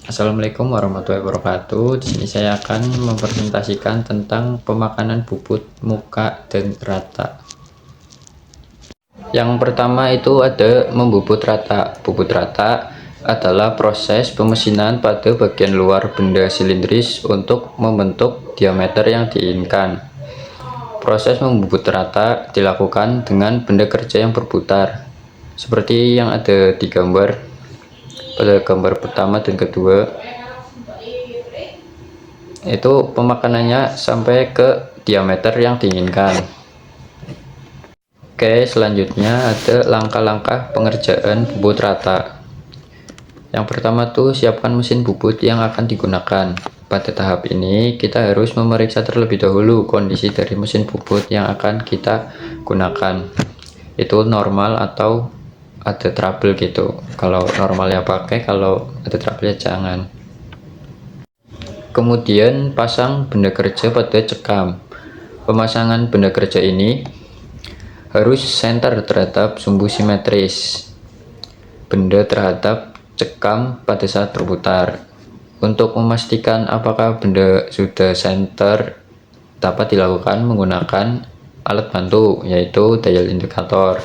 Assalamualaikum warahmatullahi wabarakatuh. Di sini saya akan mempresentasikan tentang pemakanan bubut muka dan rata. Yang pertama itu ada membubut rata. Bubut rata adalah proses pemesinan pada bagian luar benda silindris untuk membentuk diameter yang diinginkan. Proses membubut rata dilakukan dengan benda kerja yang berputar, seperti yang ada di gambar pada gambar pertama dan kedua. Itu pemakanannya sampai ke diameter yang diinginkan. Oke, selanjutnya ada langkah-langkah pengerjaan bubut rata. Yang pertama tuh siapkan mesin bubut yang akan digunakan. Pada tahap ini kita harus memeriksa terlebih dahulu kondisi dari mesin bubut yang akan kita gunakan. Itu normal atau ada trouble gitu. Kalau normal ya pakai, kalau ada trouble ya jangan. Kemudian pasang benda kerja pada cekam. Pemasangan benda kerja ini harus center terhadap sumbu simetris benda terhadap cekam pada saat berputar. Untuk memastikan apakah benda sudah center dapat dilakukan menggunakan alat bantu, yaitu dial indikator.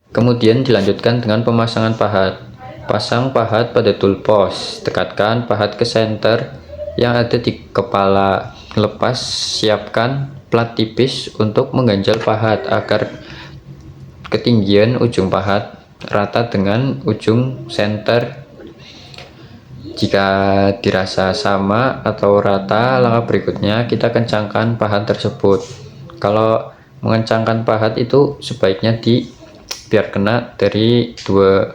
Kemudian dilanjutkan dengan pemasangan pahat. Pasang pahat pada tool post, dekatkan pahat ke center yang ada di kepala. Lepas siapkan plat tipis untuk mengganjal pahat agar ketinggian ujung pahat rata dengan ujung center. Jika dirasa sama atau rata, langkah berikutnya kita kencangkan pahat tersebut. Kalau mengencangkan pahat itu sebaiknya biar kena dari dua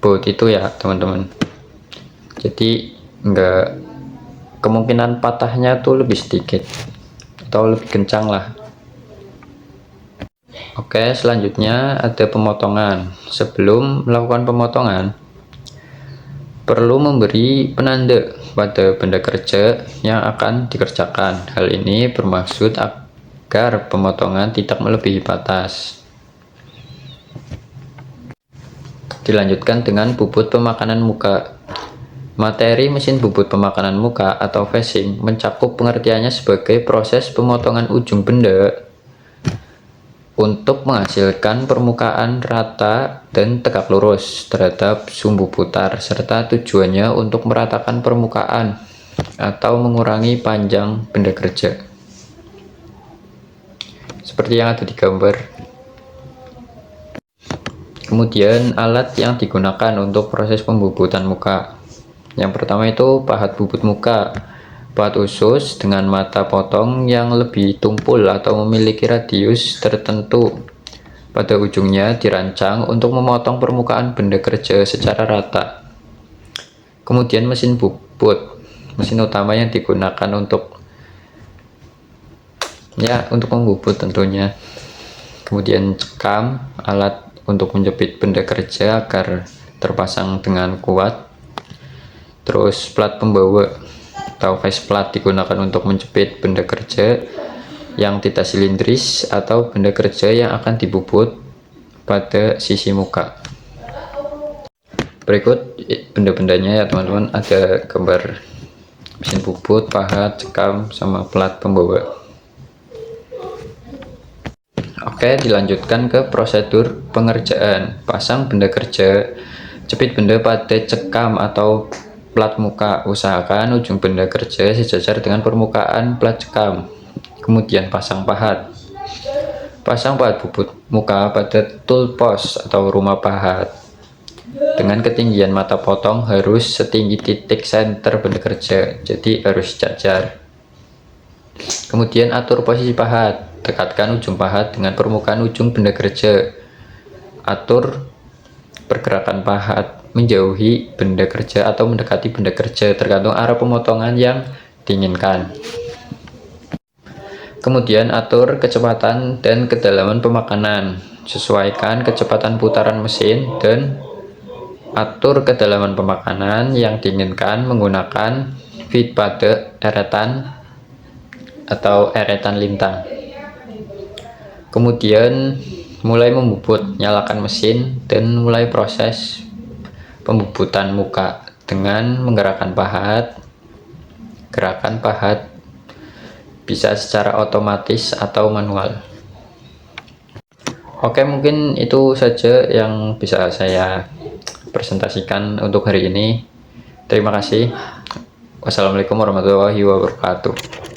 baut itu ya teman-teman. Jadi enggak, kemungkinan patahnya tuh lebih sedikit atau lebih kencang lah. Oke, selanjutnya ada pemotongan. Sebelum melakukan pemotongan, perlu memberi penanda pada benda kerja yang akan dikerjakan. Hal ini bermaksud agar pemotongan tidak melebihi batas. Dilanjutkan dengan bubut pemakanan muka. Materi mesin bubut pemakanan muka atau facing mencakup pengertiannya sebagai proses pemotongan ujung benda untuk menghasilkan permukaan rata dan tegak lurus terhadap sumbu putar, serta tujuannya untuk meratakan permukaan atau mengurangi panjang benda kerja, seperti yang ada di gambar. Kemudian alat yang digunakan untuk proses pembubutan muka. Yang pertama itu pahat bubut muka. Pahat khusus dengan mata potong yang lebih tumpul atau memiliki radius tertentu pada ujungnya dirancang untuk memotong permukaan benda kerja secara rata. Kemudian mesin bubut, mesin utama yang digunakan untuk membubut tentunya. Kemudian cekam, alat untuk menjepit benda kerja agar terpasang dengan kuat. Terus plat pembawa atau face plate digunakan untuk menjepit benda kerja yang tidak silindris atau benda kerja yang akan dibubut pada sisi muka. Berikut benda-bendanya ya teman-teman, ada gambar mesin bubut, pahat, cekam, sama plat pembawa. Oke, dilanjutkan ke prosedur pengerjaan. Pasang benda kerja, jepit benda pada cekam atau plat muka. Usahakan ujung benda kerja sejajar dengan permukaan plat cekam. Kemudian pasang pahat. Pasang pahat bubut muka pada tool post atau rumah pahat. Dengan ketinggian mata potong harus setinggi titik center benda kerja, jadi harus sejajar. Kemudian atur posisi pahat. Dekatkan ujung pahat dengan permukaan ujung benda kerja. Atur pergerakan pahat menjauhi benda kerja atau mendekati benda kerja tergantung arah pemotongan yang diinginkan. Kemudian atur kecepatan dan kedalaman pemakanan. Sesuaikan kecepatan putaran mesin dan atur kedalaman pemakanan yang diinginkan menggunakan feed pada eretan atau eretan lintang. Kemudian mulai membubut, nyalakan mesin dan mulai proses pembubutan muka dengan menggerakkan pahat. Gerakan pahat bisa secara otomatis atau manual. Oke, mungkin itu saja yang bisa saya presentasikan untuk hari ini. Terima kasih. Wassalamualaikum warahmatullahi wabarakatuh.